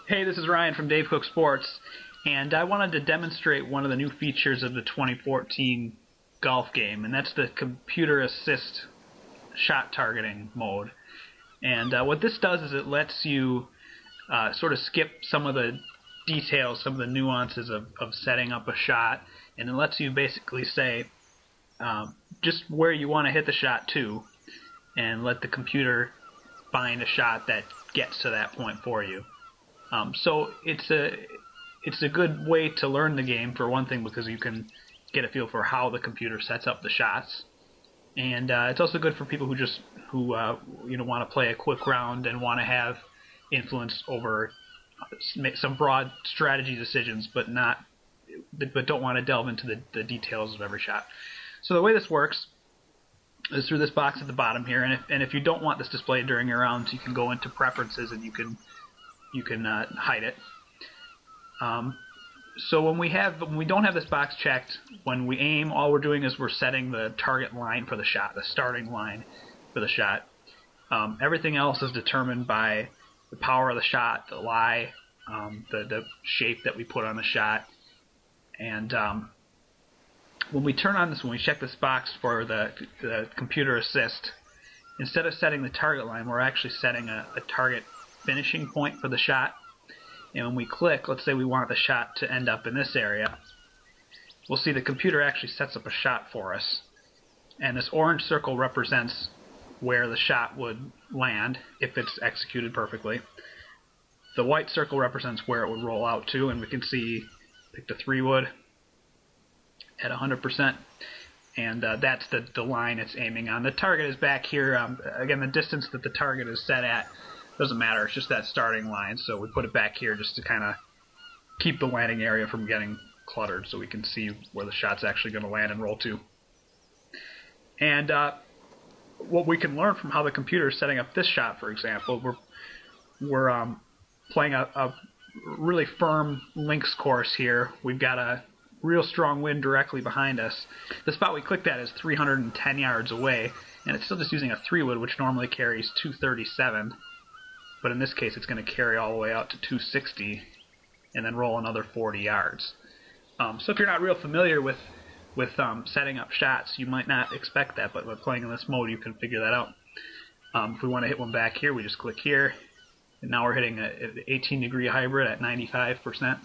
Hey, this is Ryan from Dave Cook Sports, and I wanted to demonstrate one of the new features of the 2014 golf game, and that's the computer assist shot targeting mode. And what this does is it lets you sort of skip some of the details, some of the nuances of setting up a shot, and it lets you basically say just where you want to hit the shot to, and let the computer find a shot that gets to that point for you. So it's a good way to learn the game, for one thing, because you can get a feel for how the computer sets up the shots, and it's also good for people who want to play a quick round and want to have influence over some broad strategy decisions, but don't want to delve into the details of every shot. So the way this works is through this box at the bottom here, and if you don't want this displayed during your rounds, you can go into preferences and you can hide it. So when we don't have this box checked, when we aim, all we're doing is we're setting the target line for the shot, the starting line for the shot. Everything else is determined by the power of the shot, the lie, the shape that we put on the shot, and when we check this box for the computer assist, instead of setting the target line, we're actually setting a target finishing point for the shot. And when we click, let's say we want the shot to end up in this area, we'll see the computer actually sets up a shot for us. And this orange circle represents where the shot would land if it's executed perfectly. The white circle represents where it would roll out to, and we can see, pick the 3-wood at 100%, and that's the line it's aiming on. The target is back here. Again, the distance that the target is set at doesn't matter, it's just that starting line, so we put it back here just to kind of keep the landing area from getting cluttered, so we can see where the shot's actually going to land and roll to. And what we can learn from how the computer is setting up this shot, for example, we're playing a really firm links course here. We've got a real strong wind directly behind us. The spot we clicked at is 310 yards away, and it's still just using a 3-wood, which normally carries 237. But in this case, it's going to carry all the way out to 260 and then roll another 40 yards. So if you're not real familiar with setting up shots, you might not expect that, but by playing in this mode, you can figure that out. If we want to hit one back here, we just click here, and now we're hitting an 18-degree hybrid at 95%,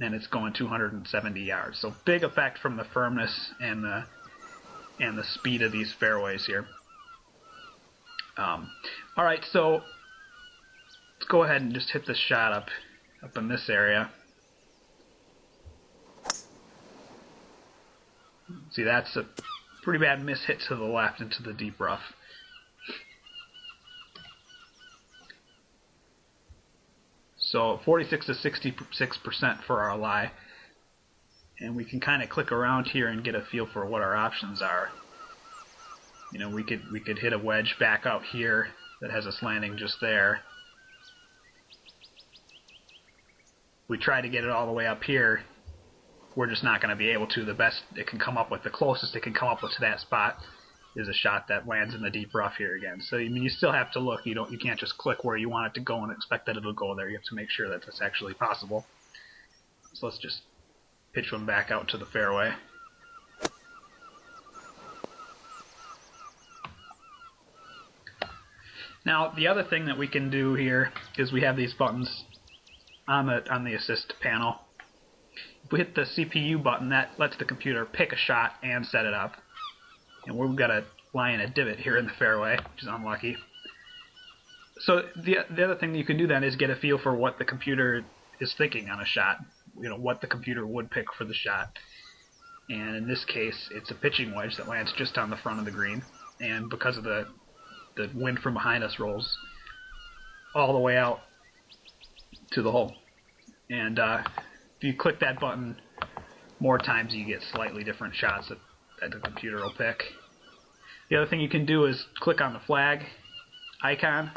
and it's going 270 yards. So big effect from the firmness and the speed of these fairways here. Alright, so let's go ahead and just hit this shot up in this area. See, that's a pretty bad miss hit to the left into the deep rough. So 46 to 66% for our lie. And we can kind of click around here and get a feel for what our options are. You know, we could hit a wedge back out here that has us landing just there. We try to get it all the way up here, we're just not going to be able to. The best it can come up with, the closest it can come up with to that spot, is a shot that lands in the deep rough here again. So I mean, you still have to look. You can't just click where you want it to go and expect that it'll go there. You have to make sure that that's actually possible. So let's just pitch one back out to the fairway. Now, the other thing that we can do here is we have these buttons on the assist panel. If we hit the CPU button, that lets the computer pick a shot and set it up. And we've got a lie in a divot here in the fairway, which is unlucky. So the other thing that you can do then is get a feel for what the computer is thinking on a shot. You know, what the computer would pick for the shot. And in this case, it's a pitching wedge that lands just on the front of the green. And because of the wind from behind us rolls all the way out to the hole. And if you click that button more times, you get slightly different shots that the computer will pick. The other thing you can do is click on the flag icon.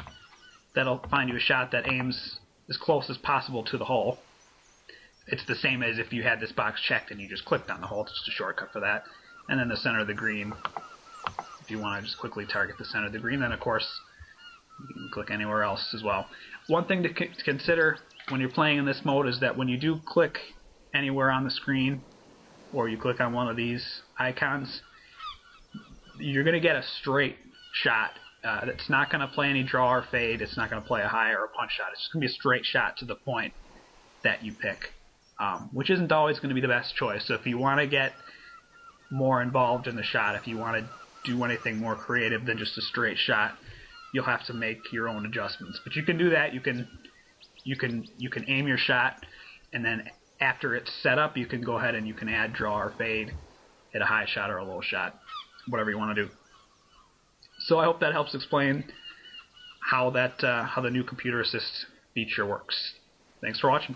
That'll find you a shot that aims as close as possible to the hole. It's the same as if you had this box checked and you just clicked on the hole. It's just a shortcut for that. And then the center of the green, if you want to just quickly target the center of the green, then of course You can click anywhere else as well. One thing to consider when you're playing in this mode is that when you do click anywhere on the screen, or you click on one of these icons, you're going to get a straight shot. It's not going to play any draw or fade. It's not going to play a high or a punch shot. It's just going to be a straight shot to the point that you pick, which isn't always going to be the best choice. So if you want to get more involved in the shot, if you want to do anything more creative than just a straight shot, you'll have to make your own adjustments. But you can do that. You can aim your shot, and then after it's set up, you can go ahead and you can add draw or fade, hit a high shot or a low shot, whatever you want to do. So I hope that helps explain how the new Computer Assist feature works. Thanks for watching.